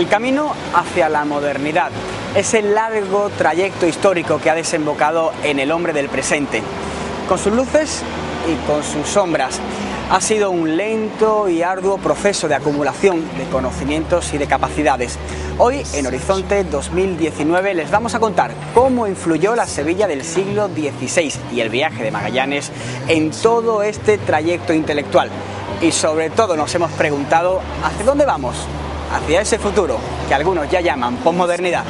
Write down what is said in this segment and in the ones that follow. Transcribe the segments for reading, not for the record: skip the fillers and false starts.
El camino hacia la modernidad, ese largo trayecto histórico que ha desembocado en el hombre del presente, con sus luces y con sus sombras. Ha sido un lento y arduo proceso de acumulación de conocimientos y de capacidades. Hoy, en Horizonte 2019, les vamos a contar cómo influyó la Sevilla del siglo XVI y el viaje de Magallanes en todo este trayecto intelectual. Y sobre todo nos hemos preguntado ¿hacia dónde vamos? Hacia ese futuro que algunos ya llaman posmodernidad.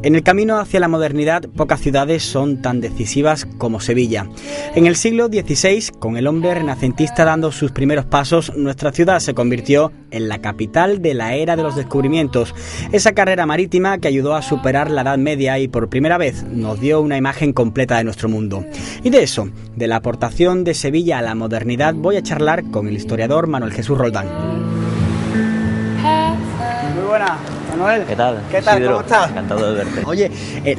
En el camino hacia la modernidad, pocas ciudades son tan decisivas como Sevilla. En el siglo XVI, con el hombre renacentista dando sus primeros pasos, nuestra ciudad se convirtió en la capital de la era de los descubrimientos. Esa carrera marítima que ayudó a superar la Edad Media y por primera vez nos dio una imagen completa de nuestro mundo. Y de eso, de la aportación de Sevilla a la modernidad, voy a charlar con el historiador Manuel Jesús Roldán. Muy buenas. Manuel, ¿qué tal? ¿Qué tal? Isidro, ¿Cómo estás? Encantado de verte. Oye,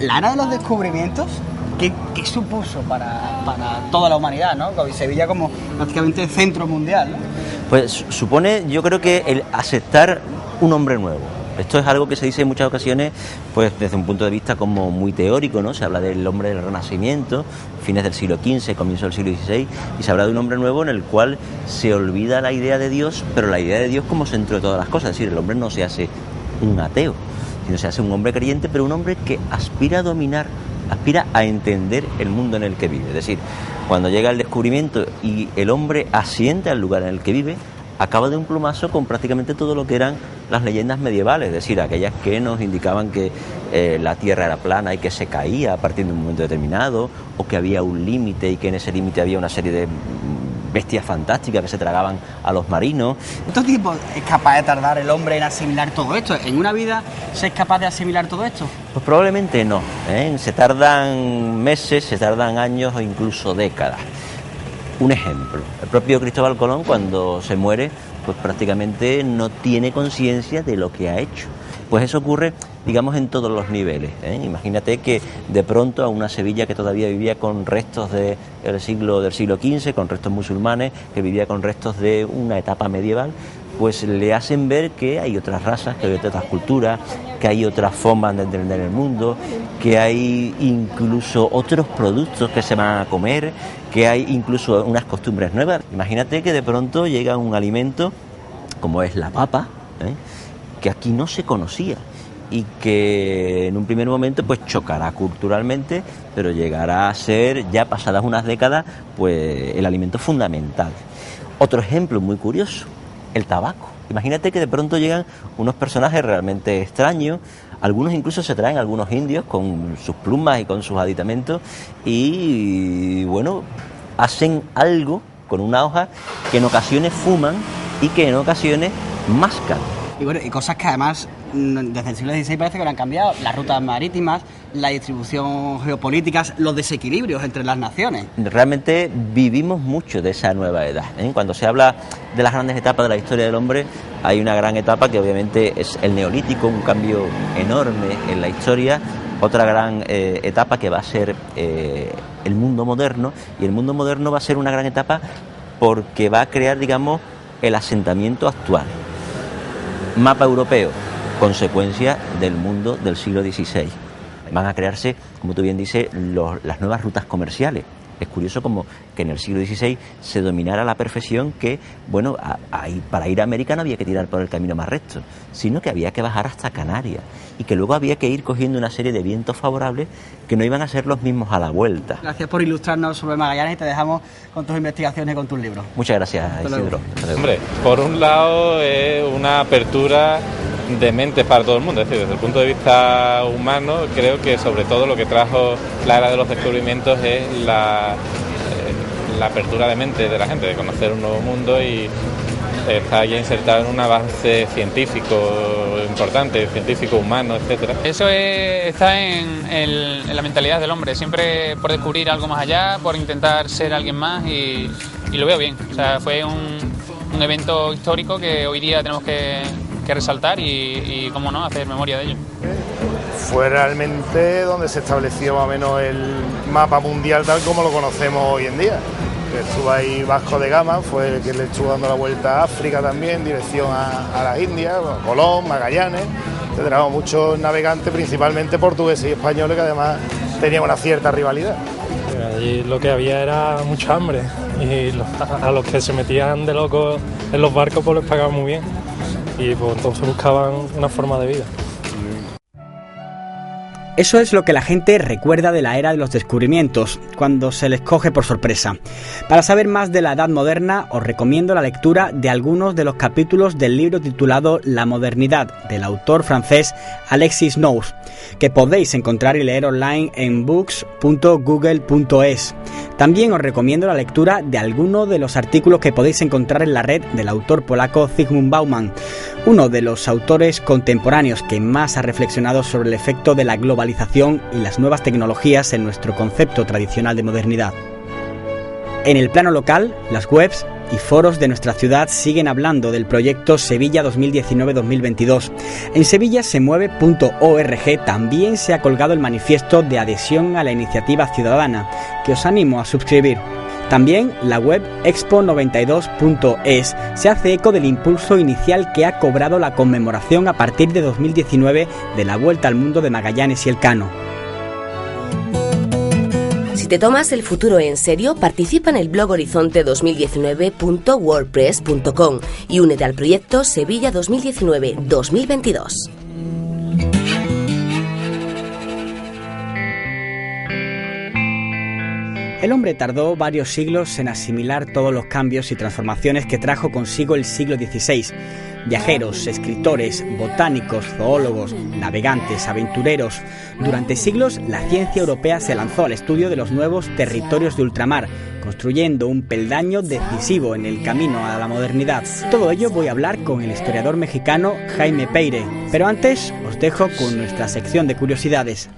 la era de los descubrimientos, ¿qué supuso para toda la humanidad, ¿no? Con Sevilla como prácticamente centro mundial, ¿no? Pues supone, yo creo que el aceptar un hombre nuevo. Esto es algo que se dice en muchas ocasiones, pues desde un punto de vista como muy teórico, ¿no? Se habla del hombre del Renacimiento, fines del siglo XV, comienzo del siglo XVI, y se habla de un hombre nuevo en el cual se olvida la idea de Dios, pero la idea de Dios como centro de todas las cosas. Es decir, el hombre no se hace un ateo, sino se hace un hombre creyente, pero un hombre que aspira a dominar, aspira a entender el mundo en el que vive. Es decir, cuando llega el descubrimiento y el hombre asiente al lugar en el que vive, acaba de un plumazo con prácticamente todo lo que eran las leyendas medievales, es decir, aquellas que nos indicaban que la Tierra era plana y que se caía a partir de un momento determinado, o que había un límite y que en ese límite había una serie de bestias fantásticas que se tragaban a los marinos. ¿Cuánto tiempo es capaz de tardar el hombre en asimilar todo esto? ¿En una vida se es capaz de asimilar todo esto? Pues probablemente no, se tardan meses, se tardan años o incluso décadas. Un ejemplo, el propio Cristóbal Colón, cuando se muere, pues prácticamente no tiene conciencia de lo que ha hecho. Pues eso ocurre, digamos, en todos los niveles. Imagínate que de pronto a una Sevilla que todavía vivía con restos del siglo XV, con restos musulmanes, que vivía con restos de una etapa medieval, pues le hacen ver que hay otras razas, que hay otras culturas, que hay otras formas de entender el mundo, que hay incluso otros productos que se van a comer, que hay incluso unas costumbres nuevas. Imagínate que de pronto llega un alimento como es la papa, que aquí no se conocía y que en un primer momento pues chocará culturalmente, pero llegará a ser, ya pasadas unas décadas, pues el alimento fundamental. Otro ejemplo muy curioso, el tabaco. Imagínate que de pronto llegan unos personajes realmente extraños, algunos incluso se traen algunos indios con sus plumas y con sus aditamentos y bueno, hacen algo con una hoja que en ocasiones fuman y que en ocasiones mascan. Y bueno, y cosas que además desde el siglo XVI parece que no han cambiado, las rutas marítimas, la distribución geopolítica, los desequilibrios entre las naciones. Realmente vivimos mucho de esa nueva edad. Cuando se habla de las grandes etapas de la historia del hombre, hay una gran etapa que obviamente es el Neolítico, un cambio enorme en la historia. Otra gran etapa que va a ser el mundo moderno, y el mundo moderno va a ser una gran etapa porque va a crear, digamos, el asentamiento actual. Mapa europeo, consecuencia del mundo del siglo XVI. Van a crearse, como tú bien dices, las nuevas rutas comerciales. Es curioso como que en el siglo XVI se dominara a la perfección que, bueno, para ir a América no había que tirar por el camino más recto, sino que había que bajar hasta Canarias y que luego había que ir cogiendo una serie de vientos favorables que no iban a ser los mismos a la vuelta. Gracias por ilustrarnos sobre Magallanes y te dejamos con tus investigaciones y con tus libros. Muchas gracias, Isidro. Hombre, por un lado es una apertura de mente para todo el mundo, es decir, desde el punto de vista humano, creo que sobre todo lo que trajo la era de los descubrimientos es la apertura de mente de la gente, de conocer un nuevo mundo y está ya insertado en un avance científico importante, científico, humano, etcétera. Eso está en la mentalidad del hombre, siempre por descubrir algo más allá, por intentar ser alguien más y lo veo bien. O sea, fue un evento histórico que hoy día tenemos que resaltar y cómo no, hacer memoria de ello. Fue realmente donde se estableció más o menos el mapa mundial tal como lo conocemos hoy en día. Estuvo ahí Vasco de Gama, fue el que le estuvo dando la vuelta a África también, dirección a las Indias, Colón, Magallanes, etcétera. Muchos navegantes, principalmente portugueses y españoles, que además tenían una cierta rivalidad. Allí lo que había era mucha hambre y a los que se metían de locos en los barcos pues les pagaban muy bien y pues entonces buscaban una forma de vida. Eso es lo que la gente recuerda de la era de los descubrimientos, cuando se les coge por sorpresa. Para saber más de la Edad Moderna, os recomiendo la lectura de algunos de los capítulos del libro titulado La Modernidad, del autor francés Alexis Nous, que podéis encontrar y leer online en books.google.es. También os recomiendo la lectura de algunos de los artículos que podéis encontrar en la red del autor polaco Zygmunt Bauman, uno de los autores contemporáneos que más ha reflexionado sobre el efecto de la globalización y las nuevas tecnologías en nuestro concepto tradicional de modernidad. En el plano local, las webs y foros de nuestra ciudad siguen hablando del proyecto Sevilla 2019-2022. En sevillasemueve.org también se ha colgado el manifiesto de adhesión a la iniciativa ciudadana, que os animo a suscribir. También la web expo92.es se hace eco del impulso inicial que ha cobrado la conmemoración a partir de 2019 de la Vuelta al Mundo de Magallanes y Elcano. Si te tomas el futuro en serio, participa en el blog horizonte2019.wordpress.com y únete al proyecto Sevilla 2019-2022. El hombre tardó varios siglos en asimilar todos los cambios y transformaciones que trajo consigo el siglo XVI. Viajeros, escritores, botánicos, zoólogos, navegantes, aventureros. Durante siglos, la ciencia europea se lanzó al estudio de los nuevos territorios de ultramar, construyendo un peldaño decisivo en el camino a la modernidad. Todo ello voy a hablar con el historiador mexicano Jaime Peire, pero antes os dejo con nuestra sección de curiosidades.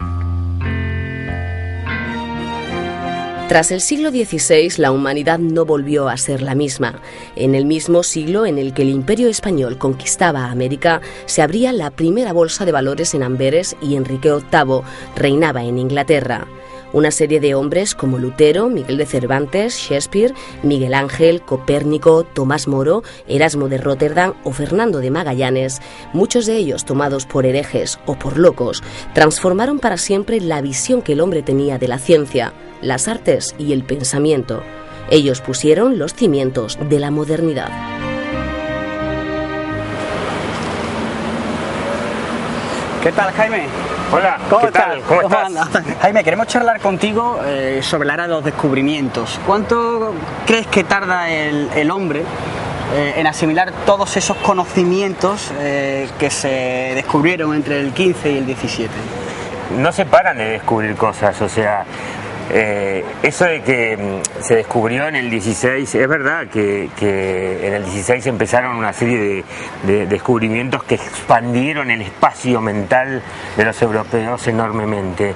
Tras el siglo XVI, la humanidad no volvió a ser la misma. En el mismo siglo en el que el Imperio Español conquistaba América, se abría la primera bolsa de valores en Amberes y Enrique VIII reinaba en Inglaterra. Una serie de hombres como Lutero, Miguel de Cervantes, Shakespeare, Miguel Ángel, Copérnico, Tomás Moro, Erasmo de Róterdam o Fernando de Magallanes, muchos de ellos tomados por herejes o por locos, transformaron para siempre la visión que el hombre tenía de la ciencia, las artes y el pensamiento. Ellos pusieron los cimientos de la modernidad. ¿Qué tal, Jaime? Hola, ¿Cómo ¿qué estás? tal? ¿Cómo estás? andas? Jaime, queremos charlar contigo sobre la era de los descubrimientos. ¿Cuánto crees que tarda el hombre en asimilar todos esos conocimientos que se descubrieron entre el 15 y el 17? No se paran de descubrir cosas, o sea, eso de que se descubrió en el 16, es verdad que en el 16 empezaron una serie de descubrimientos que expandieron el espacio mental de los europeos enormemente,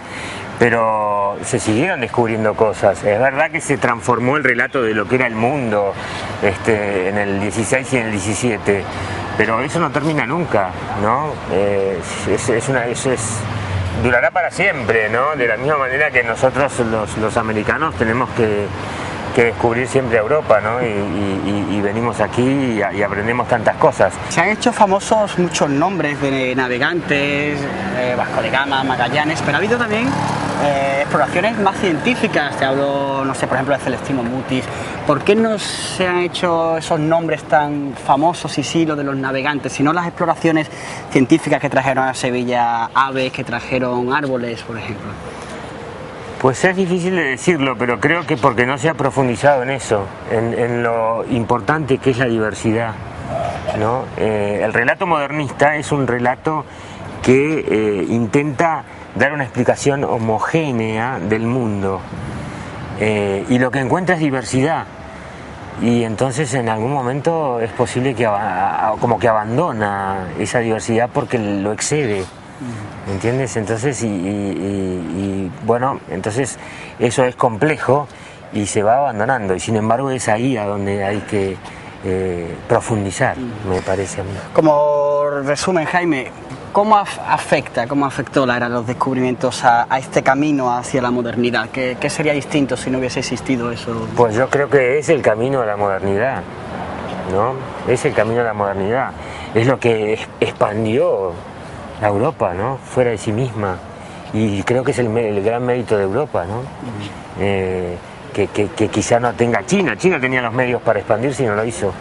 pero se siguieron descubriendo cosas. Es verdad que se transformó el relato de lo que era el mundo en el 16 y en el 17, pero eso no termina nunca, ¿no? Durará para siempre, ¿no? De la misma manera que nosotros los americanos tenemos que descubrir siempre Europa, ¿no? Y venimos aquí y aprendemos tantas cosas. Se han hecho famosos muchos nombres de navegantes, Vasco de Gama, Magallanes, pero ha habido también exploraciones más científicas. Te hablo, no sé, por ejemplo, de Celestino Mutis. ¿Por qué no se han hecho esos nombres tan famosos y sí los de los navegantes, sino las exploraciones científicas que trajeron a Sevilla aves, que trajeron árboles, por ejemplo? Pues es difícil de decirlo, pero creo que porque no se ha profundizado en eso, en lo importante que es la diversidad, ¿no? El relato modernista es un relato que intenta dar una explicación homogénea del mundo, y lo que encuentra es diversidad. y entonces en algún momento es posible que como que abandona esa diversidad porque lo excede, ¿entiendes? Entonces, bueno, entonces eso es complejo y se va abandonando, y sin embargo es ahí a donde hay que profundizar, me parece a mí. Como resumen, Jaime, ¿cómo afectó la era de los descubrimientos a este camino hacia la modernidad? ¿Qué sería distinto si no hubiese existido eso? Pues yo creo que es el camino de la modernidad, ¿no? Es el camino de la modernidad. Es lo que expandió a Europa, ¿no? Fuera de sí misma. Y creo que es el gran mérito de Europa, ¿no? Que quizá no tenga China. China tenía los medios para expandirse y no lo hizo.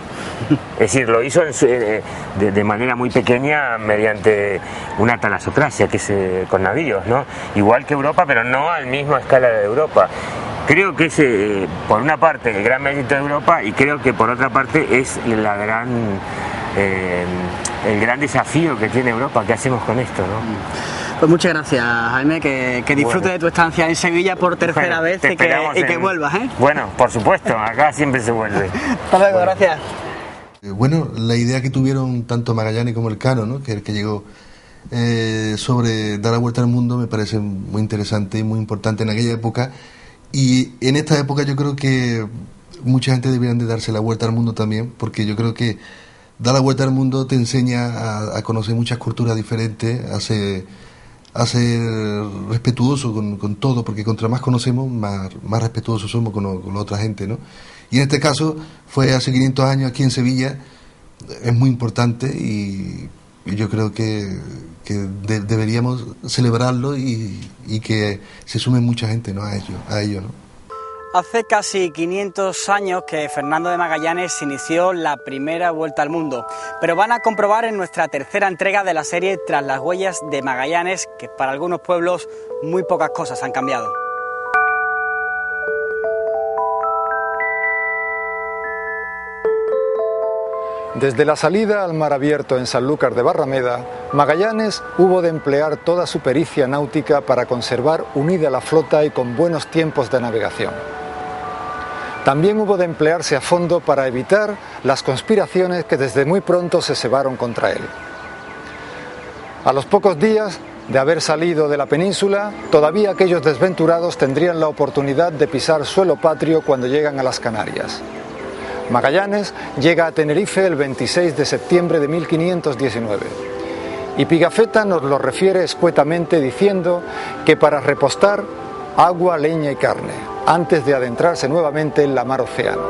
Es decir, lo hizo de manera muy pequeña mediante una talasocracia, que es con navíos, ¿no? Igual que Europa, pero no a la misma escala de Europa. Creo que es, por una parte, el gran mérito de Europa, y creo que por otra parte es el gran desafío que tiene Europa. ¿Qué hacemos con esto, no? Pues muchas gracias, Jaime, que disfrutes de tu estancia en Sevilla por tercera vez y que vuelvas, ¿eh? Bueno, por supuesto, acá siempre se vuelve. Hasta luego, gracias. Bueno, la idea que tuvieron tanto Magallanes como Elcano, ¿no?, que llegó sobre dar la vuelta al mundo, me parece muy interesante y muy importante en aquella época, y en esta época yo creo que mucha gente deberían de darse la vuelta al mundo también, porque yo creo que dar la vuelta al mundo te enseña a conocer muchas culturas diferentes, a ser respetuoso con todo, porque contra más conocemos, más respetuosos somos con la otra gente, ¿no? Y en este caso fue hace 500 años aquí en Sevilla, es muy importante, y yo creo que deberíamos celebrarlo y que se sume mucha gente, ¿no?, a ello, ¿no? Hace casi 500 años que Fernando de Magallanes inició la primera vuelta al mundo, pero van a comprobar en nuestra tercera entrega de la serie Tras las huellas de Magallanes que para algunos pueblos muy pocas cosas han cambiado. Desde la salida al mar abierto en Sanlúcar de Barrameda, Magallanes hubo de emplear toda su pericia náutica para conservar unida la flota y con buenos tiempos de navegación. También hubo de emplearse a fondo para evitar las conspiraciones que desde muy pronto se cebaron contra él. A los pocos días de haber salido de la península, todavía aquellos desventurados tendrían la oportunidad de pisar suelo patrio cuando llegan a las Canarias. Magallanes llega a Tenerife el 26 de septiembre de 1519 y Pigafetta nos lo refiere escuetamente diciendo que para repostar agua, leña y carne, antes de adentrarse nuevamente en la mar océano.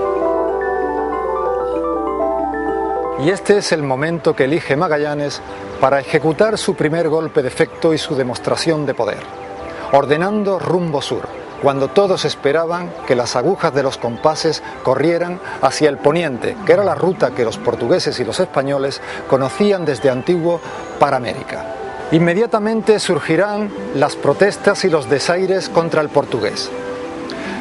Y este es el momento que elige Magallanes para ejecutar su primer golpe de efecto y su demostración de poder, ordenando rumbo sur, cuando todos esperaban que las agujas de los compases corrieran hacia el poniente, que era la ruta que los portugueses y los españoles conocían desde antiguo para América. Inmediatamente surgirán las protestas y los desaires contra el portugués.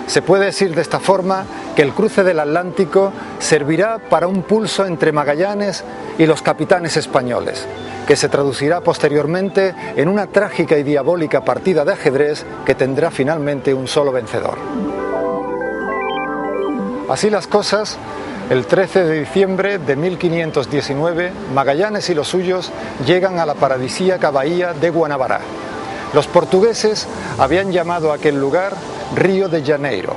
Se puede decir de esta forma que el cruce del Atlántico servirá para un pulso entre Magallanes y los capitanes españoles, que se traducirá posteriormente en una trágica y diabólica partida de ajedrez que tendrá finalmente un solo vencedor. Así las cosas, el 13 de diciembre de 1519, Magallanes y los suyos llegan a la paradisíaca bahía de Guanabara. Los portugueses habían llamado a aquel lugar Río de Janeiro,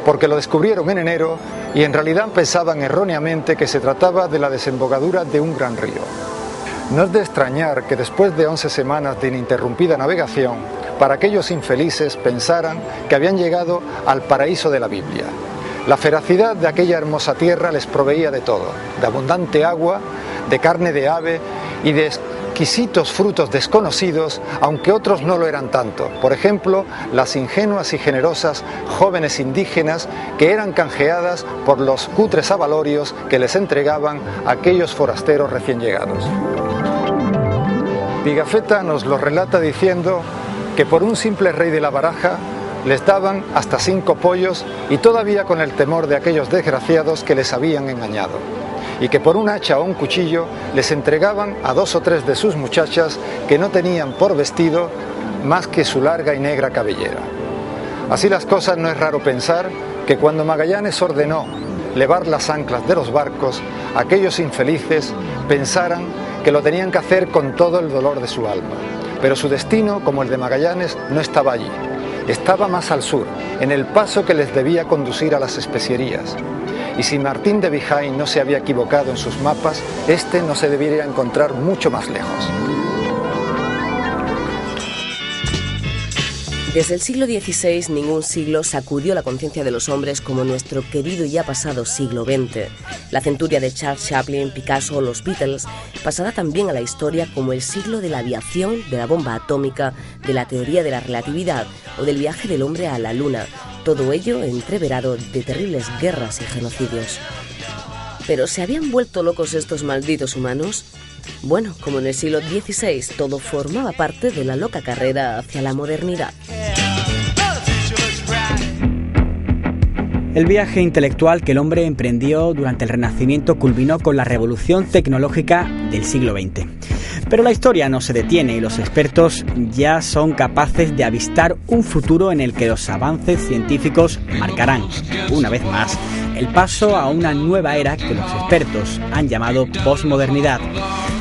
porque lo descubrieron en enero y en realidad pensaban erróneamente que se trataba de la desembocadura de un gran río. No es de extrañar que después de 11 semanas de ininterrumpida navegación, para aquellos infelices pensaran que habían llegado al paraíso de la Biblia. La feracidad de aquella hermosa tierra les proveía de todo, de abundante agua, de carne de ave y de exquisitos frutos desconocidos, aunque otros no lo eran tanto. Por ejemplo, las ingenuas y generosas jóvenes indígenas que eran canjeadas por los cutres abalorios que les entregaban aquellos forasteros recién llegados. Pigafetta nos lo relata diciendo que por un simple rey de la baraja les daban hasta 5 pollos y todavía con el temor de aquellos desgraciados que les habían engañado, y que por un hacha o un cuchillo les entregaban a 2 o 3 de sus muchachas que no tenían por vestido más que su larga y negra cabellera. Así las cosas, no es raro pensar que cuando Magallanes ordenó levar las anclas de los barcos, aquellos infelices pensaran que lo tenían que hacer con todo el dolor de su alma. Pero su destino, como el de Magallanes, no estaba allí. Estaba más al sur, en el paso que les debía conducir a las especierías. Y si Martín de Bijain no se había equivocado en sus mapas, este no se debiera encontrar mucho más lejos. Desde el siglo XVI, ningún siglo sacudió la conciencia de los hombres como nuestro querido y ya pasado siglo XX. La centuria de Charles Chaplin, Picasso o los Beatles pasará también a la historia como el siglo de la aviación, de la bomba atómica, de la teoría de la relatividad o del viaje del hombre a la luna. Todo ello entreverado de terribles guerras y genocidios. ¿Pero se habían vuelto locos estos malditos humanos? Bueno, como en el siglo XVI, todo formaba parte de la loca carrera hacia la modernidad. El viaje intelectual que el hombre emprendió durante el Renacimiento culminó con la revolución tecnológica del siglo XX. Pero la historia no se detiene y los expertos ya son capaces de avistar un futuro en el que los avances científicos marcarán, una vez más, el paso a una nueva era que los expertos han llamado posmodernidad.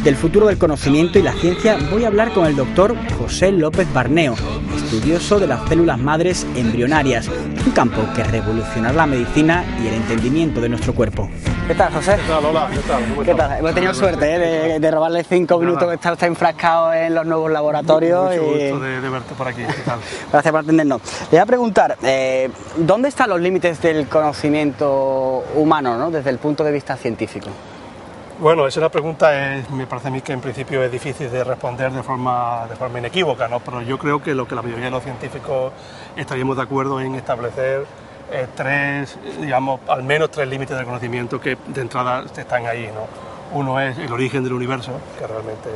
Del futuro del conocimiento y la ciencia voy a hablar con el doctor José López Barneo, estudioso de las células madres embrionarias, un campo que revolucionará la medicina y el entendimiento de nuestro cuerpo. ¿Qué tal, José? ¿Qué tal, Lola? ¿Qué tal? ¿Qué tal? Hemos tenido suerte de robarle 5 minutos que está usted enfrascado en los nuevos laboratorios. Mucho gusto de verte por aquí. ¿Qué tal? Gracias por atendernos. Le voy a preguntar, ¿dónde están los límites del conocimiento humano, ¿no?, desde el punto de vista científico? Bueno, esa es una pregunta, me parece a mí que en principio es difícil de responder de forma inequívoca, ¿no? Pero yo creo que lo que la mayoría de los científicos estaríamos de acuerdo en establecer al menos tres límites de conocimiento que de entrada están ahí, ¿no? Uno es el origen del universo, que realmente,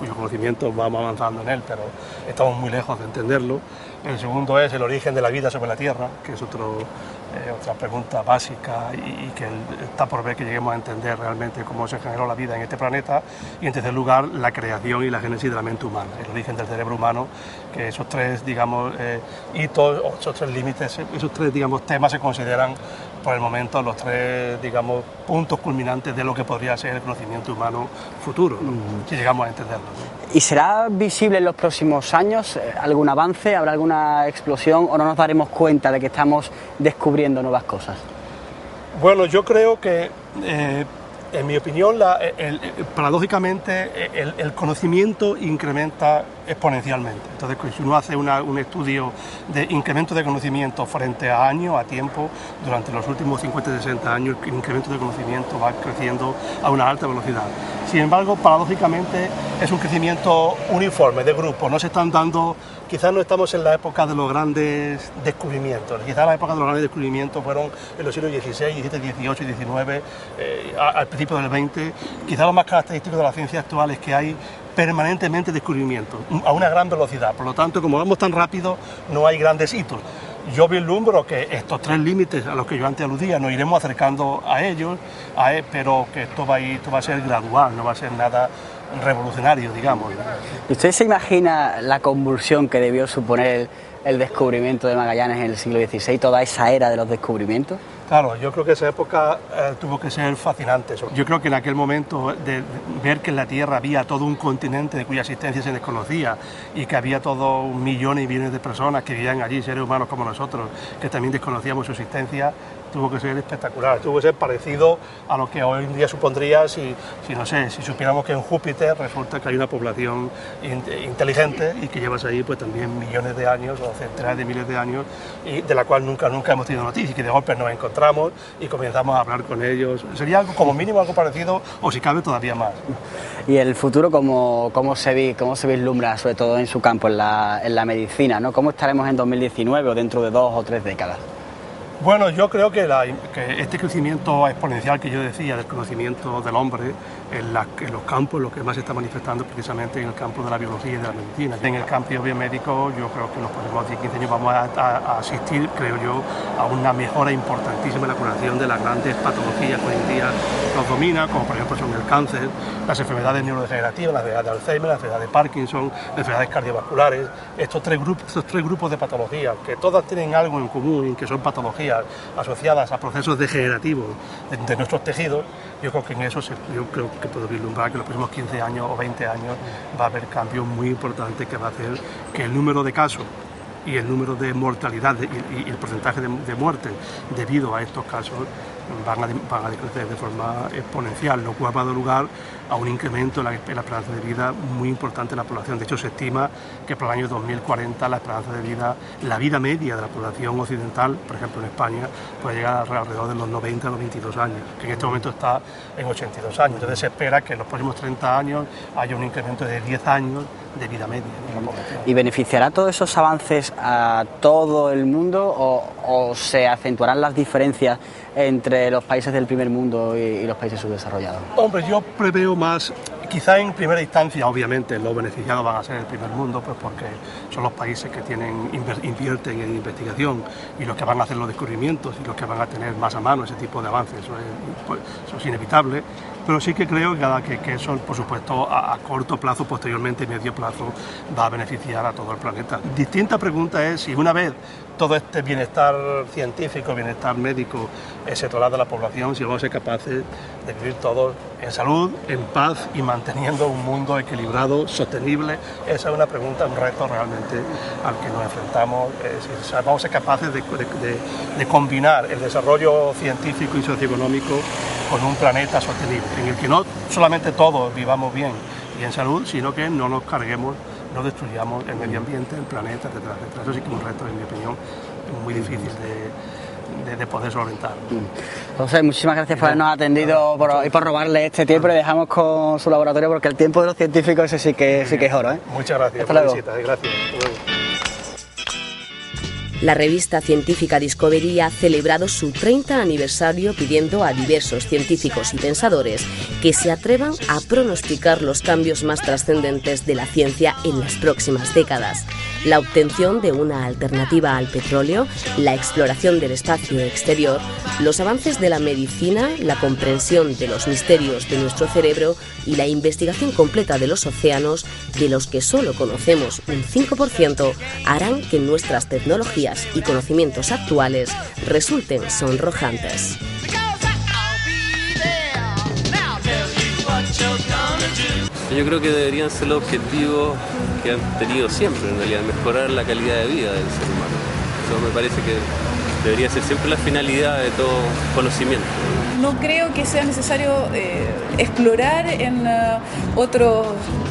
cuyo conocimiento vamos avanzando en él, pero estamos muy lejos de entenderlo. El segundo es el origen de la vida sobre la Tierra, que es otra pregunta básica y que está por ver que lleguemos a entender realmente cómo se generó la vida en este planeta. Y en tercer lugar, la creación y la génesis de la mente humana, el origen del cerebro humano, que esos tres, hitos, esos tres límites, esos tres, temas se consideran por el momento los tres, puntos culminantes de lo que podría ser el conocimiento humano futuro, ¿no? Si llegamos a entenderlo, ¿no? ¿Y será visible en los próximos años algún avance, habrá alguna explosión o no nos daremos cuenta de que estamos descubriendo nuevas cosas? Bueno, yo creo que, en mi opinión, paradójicamente, el conocimiento incrementa exponencialmente. Entonces, si uno hace un estudio de incremento de conocimiento frente a años, a tiempo, durante los últimos 50 y 60 años, el incremento de conocimiento va creciendo a una alta velocidad. Sin embargo, paradójicamente, es un crecimiento uniforme, de grupo. No se están dando, quizás no estamos en la época de los grandes descubrimientos. Quizás la época de los grandes descubrimientos fueron en los siglos XVI, XVII, XVIII y XIX, al principio del XX. Quizás lo más característico de la ciencia actual es que hay permanentemente descubrimientos, a una gran velocidad. Por lo tanto, como vamos tan rápido, no hay grandes hitos. Yo vislumbro que estos tres límites a los que yo antes aludía nos iremos acercando a ellos, pero que esto va a ser gradual, no va a ser nada revolucionario, digamos. ¿Usted se imagina la convulsión que debió suponer el descubrimiento de Magallanes en el siglo XVI, toda esa era de los descubrimientos? Claro, yo creo que esa época tuvo que ser fascinante. Yo creo que en aquel momento de ver que en la Tierra había todo un continente de cuya existencia se desconocía y que había todos millones y millones de personas que vivían allí, seres humanos como nosotros, que también desconocíamos su existencia, tuvo que ser espectacular, tuvo que ser parecido a lo que hoy en día supondría si supiéramos que en Júpiter resulta que hay una población inteligente y que llevas ahí pues también millones de años o centenares de miles de años y de la cual nunca hemos tenido noticias y que de golpe nos encontramos y comenzamos a hablar con ellos. Sería algo como mínimo algo parecido o si cabe todavía más. ¿Y el futuro cómo se vislumbra, sobre todo en su campo, en la medicina, ¿no? ¿Cómo estaremos en 2019 o dentro de 2 o 3 décadas? Bueno, yo creo que este crecimiento exponencial que yo decía del conocimiento del hombre en los campos, lo que más se está manifestando precisamente en el campo de la biología y de la medicina. En el campo biomédico yo creo que en los próximos 10-15 años vamos a asistir, creo yo, a una mejora importantísima en la curación de las grandes patologías que hoy en día nos dominan, como por ejemplo son el cáncer, las enfermedades neurodegenerativas, la enfermedad de Alzheimer, la enfermedad de Parkinson, las enfermedades cardiovasculares, estos tres grupos de patologías que todas tienen algo en común, en que son patologías asociadas a procesos degenerativos de nuestros tejidos. Yo creo que en eso yo creo que puedo vislumbrar que en los próximos 15 años o 20 años va a haber cambios muy importantes que va a hacer que el número de casos y el número de mortalidad y el porcentaje de muerte debido a estos casos van a decrecer de forma exponencial, lo cual va a dar lugar a un incremento en la esperanza de vida muy importante en la población. De hecho, se estima que para el año 2040 la esperanza de vida, la vida media de la población occidental, por ejemplo en España, puede llegar alrededor de los 90 a los 22 años, que en este momento está en 82 años. Entonces se espera que en los próximos 30 años haya un incremento de 10 años de vida media en la población. ¿Y beneficiará todos esos avances a todo el mundo o se acentuarán las diferencias entre los países del primer mundo y los países subdesarrollados? Hombre, yo preveo más, quizá en primera instancia, obviamente, los beneficiados van a ser el primer mundo, pues porque son los países que invierten en investigación y los que van a hacer los descubrimientos y los que van a tener más a mano ese tipo de avances. Eso es inevitable. Pero sí que creo que eso, por supuesto, a corto plazo, posteriormente, medio plazo, va a beneficiar a todo el planeta. Distinta pregunta es si una vez todo este bienestar científico, bienestar médico se traslada a la población, si vamos a ser capaces de vivir todos en salud, en paz y manteniendo un mundo equilibrado, sostenible. Esa es una pregunta, un reto realmente al que nos enfrentamos. Si vamos a ser capaces de combinar el desarrollo científico y socioeconómico con un planeta sostenible, en el que no solamente todos vivamos bien y en salud, sino que no nos carguemos, no destruyamos el medio ambiente, el planeta, etcétera, etcétera. Eso sí que es un reto, en mi opinión, muy difícil de poder solventar. José, muchísimas gracias por habernos atendido y por robarle este tiempo. Le dejamos con su laboratorio porque el tiempo de los científicos ese sí que es oro, ¿eh? Muchas gracias por la visita. Gracias. La revista científica Discovery ha celebrado su 30 aniversario pidiendo a diversos científicos y pensadores que se atrevan a pronosticar los cambios más trascendentes de la ciencia en las próximas décadas. La obtención de una alternativa al petróleo, la exploración del espacio exterior, los avances de la medicina, la comprensión de los misterios de nuestro cerebro y la investigación completa de los océanos, de los que solo conocemos un 5%, harán que nuestras tecnologías y conocimientos actuales resulten sonrojantes. Yo creo que deberían ser los objetivos que han tenido siempre, en realidad, mejorar la calidad de vida del ser humano. Eso me parece que debería ser siempre la finalidad de todo conocimiento. No creo que sea necesario explorar en otros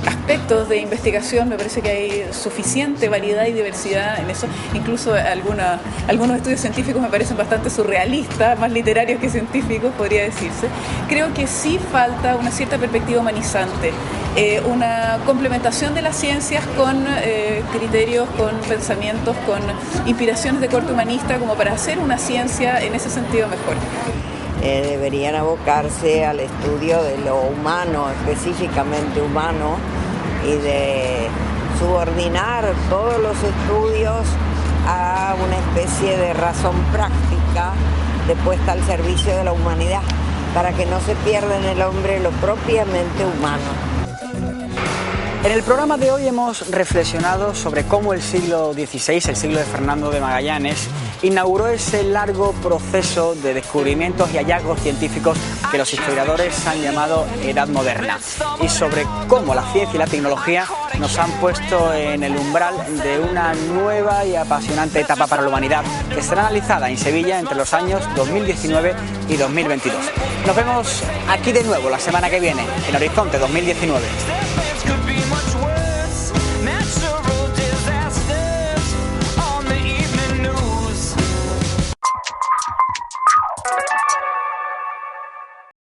aspectos de investigación. Me parece que hay suficiente variedad y diversidad en eso. Incluso algunos estudios científicos me parecen bastante surrealistas, más literarios que científicos, podría decirse. Creo que sí falta una cierta perspectiva humanizante, una complementación de las ciencias con criterios, con pensamientos, con inspiraciones de corte humanista, como para hacer una ciencia en ese sentido mejor. Deberían abocarse al estudio de lo humano, específicamente humano, y de subordinar todos los estudios a una especie de razón práctica de puesta al servicio de la humanidad, para que no se pierda en el hombre lo propiamente humano. En el programa de hoy hemos reflexionado sobre cómo el siglo XVI, el siglo de Fernando de Magallanes, inauguró ese largo proceso de descubrimientos y hallazgos científicos que los historiadores han llamado Edad Moderna, y sobre cómo la ciencia y la tecnología nos han puesto en el umbral de una nueva y apasionante etapa para la humanidad, que será analizada en Sevilla entre los años 2019 y 2022. Nos vemos aquí de nuevo la semana que viene, en Horizonte 2019.